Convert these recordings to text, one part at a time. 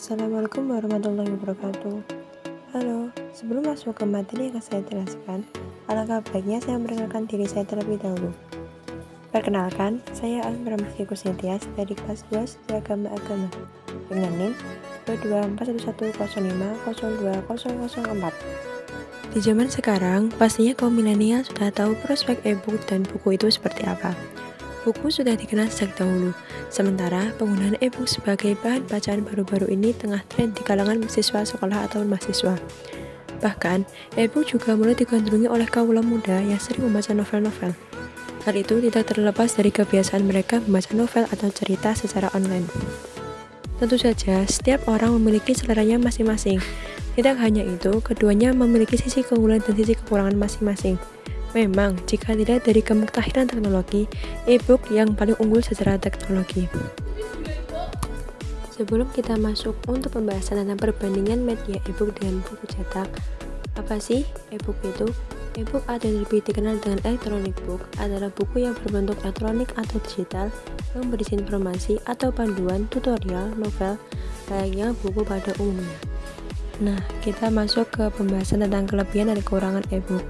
Assalamualaikum warahmatullahi wabarakatuh. Halo, sebelum masuk ke materi yang akan saya jelaskan, alangkah baiknya saya memperkenalkan diri saya terlebih dahulu. Perkenalkan, saya Asmara Kusnitias dari kelas 2 Sejarah Agama dengan NIM 2241105020004. Di zaman sekarang, pastinya kaum milenial sudah tahu prospek e-book dan buku itu seperti apa. Buku sudah dikenal sejak dahulu, sementara penggunaan e-book sebagai bahan bacaan baru-baru ini tengah tren di kalangan mahasiswa sekolah atau mahasiswa. Bahkan, e-book juga mulai digandrungi oleh kaula muda yang sering membaca novel-novel. Hal itu tidak terlepas dari kebiasaan mereka membaca novel atau cerita secara online. Tentu saja, setiap orang memiliki seleranya masing-masing. Tidak hanya itu, keduanya memiliki sisi keunggulan dan sisi kekurangan masing-masing. Memang, jika tidak dari kemuktahiran teknologi, e-book yang paling unggul secara teknologi. Sebelum kita masuk untuk pembahasan tentang perbandingan media e-book dengan buku cetak, apa sih e-book itu? E-book atau yang lebih dikenal dengan electronic book adalah buku yang berbentuk elektronik atau digital yang berisi informasi atau panduan, tutorial, novel, layaknya buku pada umumnya. Nah, kita masuk ke pembahasan tentang kelebihan dan kekurangan e-book.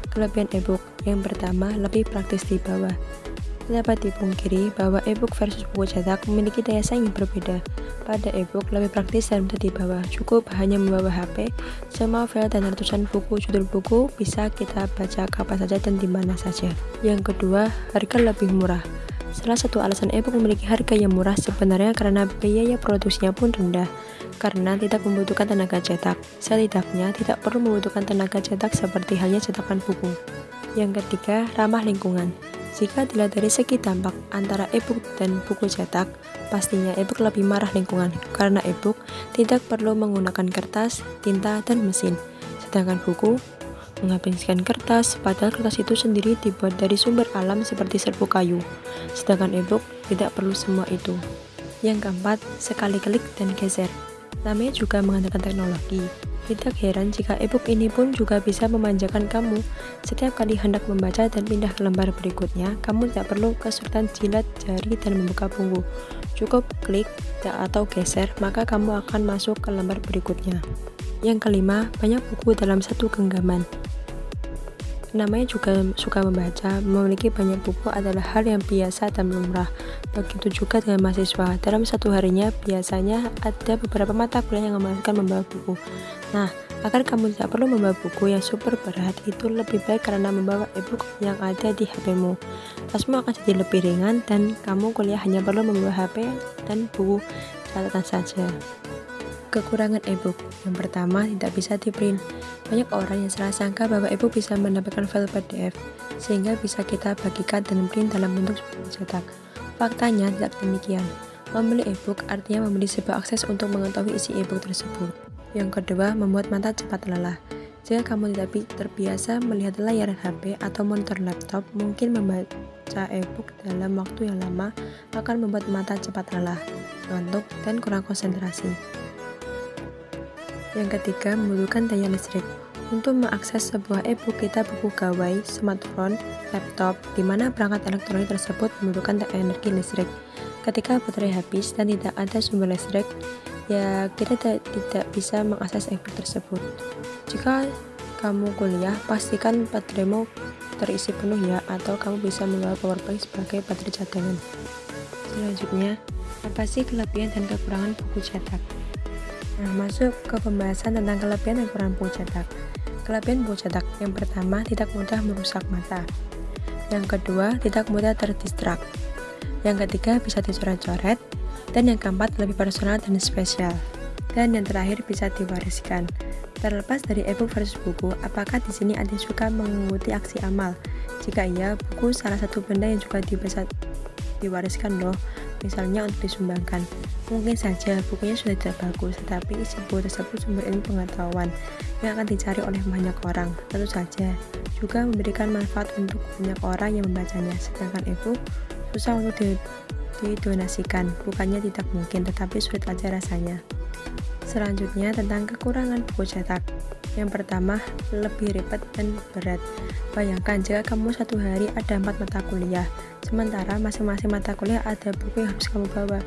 Kelebihan e-book yang pertama, lebih praktis di bawah. Tidak dapat dipungkiri bahwa e-book versus buku cetak memiliki daya saing yang berbeda. Pada e-book lebih praktis dan mudah dibawa, cukup hanya membawa HP. Semua file dan ratusan buku judul buku bisa kita baca kapan saja dan di mana saja. Yang kedua, harga lebih murah. Salah satu alasan e-book memiliki harga yang murah sebenarnya karena biaya produksinya pun rendah, karena tidak membutuhkan tenaga cetak. Setidaknya tidak perlu membutuhkan tenaga cetak seperti halnya cetakan buku. Yang ketiga, ramah lingkungan. Jika dilihat dari segi dampak antara e-book dan buku cetak, pastinya e-book lebih ramah lingkungan karena e-book tidak perlu menggunakan kertas, tinta, dan mesin. Sedangkan buku menghabiskan kertas, padahal kertas itu sendiri dibuat dari sumber alam seperti serbuk kayu. Sedangkan e-book tidak perlu semua itu. Yang keempat, sekali klik dan geser. Namanya juga mengandalkan teknologi. Tidak heran jika e-book ini pun juga bisa memanjakan kamu. Setiap kali hendak membaca dan pindah ke lembar berikutnya, kamu tidak perlu kesulitan jilat jari dan membuka buku. Cukup klik atau geser, maka kamu akan masuk ke lembar berikutnya. Yang kelima, banyak buku dalam satu genggaman. Namanya juga suka membaca, memiliki banyak buku adalah hal yang biasa dan lumrah. Begitu juga dengan mahasiswa, dalam satu harinya biasanya ada beberapa mata kuliah yang mengharuskan membawa buku. Nah, agar kamu tidak perlu membawa buku yang super berat, itu lebih baik karena membawa e-book yang ada di HP-mu. Tasmu akan jadi lebih ringan dan kamu kuliah hanya perlu membawa HP dan buku catatan saja. Kekurangan e-book. Yang pertama, tidak bisa di-print. Banyak orang yang salah sangka bahwa e-book bisa mendapatkan file PDF, sehingga bisa kita bagikan dan print dalam bentuk buku cetak. Faktanya tidak demikian. Membeli e-book artinya membeli sebuah akses untuk mengetahui isi e-book tersebut. Yang kedua, membuat mata cepat lelah. Jika kamu tidak terbiasa melihat layar HP atau monitor laptop, mungkin membaca e-book dalam waktu yang lama akan membuat mata cepat lelah, ngantuk, dan kurang konsentrasi. Yang ketiga, membutuhkan daya listrik. Untuk mengakses sebuah e-book, kita buku gawai, smartphone, laptop, di mana perangkat elektronik tersebut membutuhkan energi listrik. Ketika baterai habis dan tidak ada sumber listrik, ya kita tidak bisa mengakses e-book tersebut. Jika kamu kuliah, pastikan bateraimu terisi penuh ya, atau kamu bisa membawa powerbank sebagai baterai cadangan. Selanjutnya, apa sih kelebihan dan kekurangan buku cetak? Nah, masuk ke pembahasan tentang kelebihan dan kekurangan buku cetak. Kelebihan buku cetak yang pertama, tidak mudah merusak mata. Yang kedua, tidak mudah terdistrak. Yang ketiga, bisa dicoret-coret. Dan yang keempat, lebih personal dan spesial. Dan yang terakhir, bisa diwariskan. Terlepas dari e-book versus buku, apakah di sini ada yang suka mengikuti aksi amal? Jika iya, buku salah satu benda yang juga bisa diwariskan loh, misalnya untuk disumbangkan. Mungkin saja bukunya sudah tidak bagus, tetapi isi buku tersebut sumber ilmu pengetahuan yang akan dicari oleh banyak orang. Tentu saja juga memberikan manfaat untuk banyak orang yang membacanya. Sedangkan e-book susah untuk didonasikan, bukannya tidak mungkin, tetapi sulit aja rasanya. Selanjutnya tentang kekurangan buku cetak. Yang pertama, lebih ribet dan berat. Bayangkan jika kamu satu hari ada 4 mata kuliah, sementara masing-masing mata kuliah ada buku yang harus kamu bawa.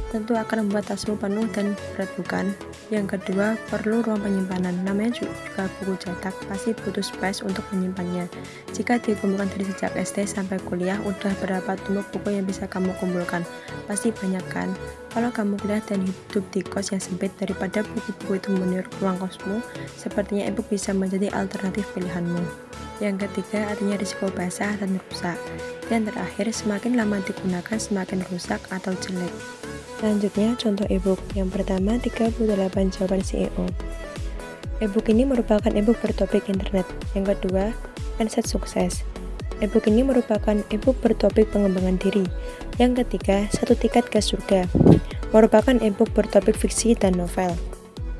tentu akan membuat tasmu penuh dan berat, bukan? Yang kedua, perlu ruang penyimpanan. Namanya juga buku cetak, pasti butuh space untuk menyimpannya. Jika dikumpulkan dari sejak SD sampai kuliah, udah berapa tumpuk buku yang bisa kamu kumpulkan? Pasti banyak kan? Kalau kamu kuliah dan hidup di kos yang sempit, daripada buku-buku itu memenuhi ruang kosmu, sepertinya e-book bisa menjadi alternatif pilihanmu. Yang ketiga, artinya risiko basah dan rusak. Dan terakhir, semakin lama digunakan, semakin rusak atau jelek. Selanjutnya, contoh e-book. Yang pertama, 38 jawaban CEO. E-book ini merupakan e-book bertopik internet. Yang kedua, mindset sukses. E-book ini merupakan e-book bertopik pengembangan diri. Yang ketiga, 1 tiket ke surga. Merupakan e-book bertopik fiksi dan novel.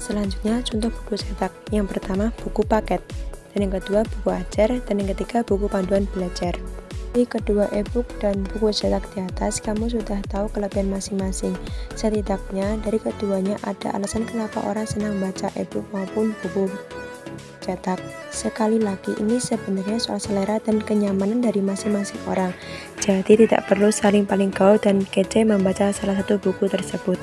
Selanjutnya, contoh buku cetak. Yang pertama, buku paket. Dan yang kedua, buku ajar. Dan yang ketiga, buku panduan belajar. Di kedua e-book dan buku cetak di atas, kamu sudah tahu kelebihan masing-masing. Setidaknya dari keduanya ada alasan kenapa orang senang baca e-book maupun buku cetak. Sekali lagi, ini sebenarnya soal selera dan kenyamanan dari masing-masing orang. Jadi tidak perlu saling paling gaul dan kece membaca salah satu buku tersebut.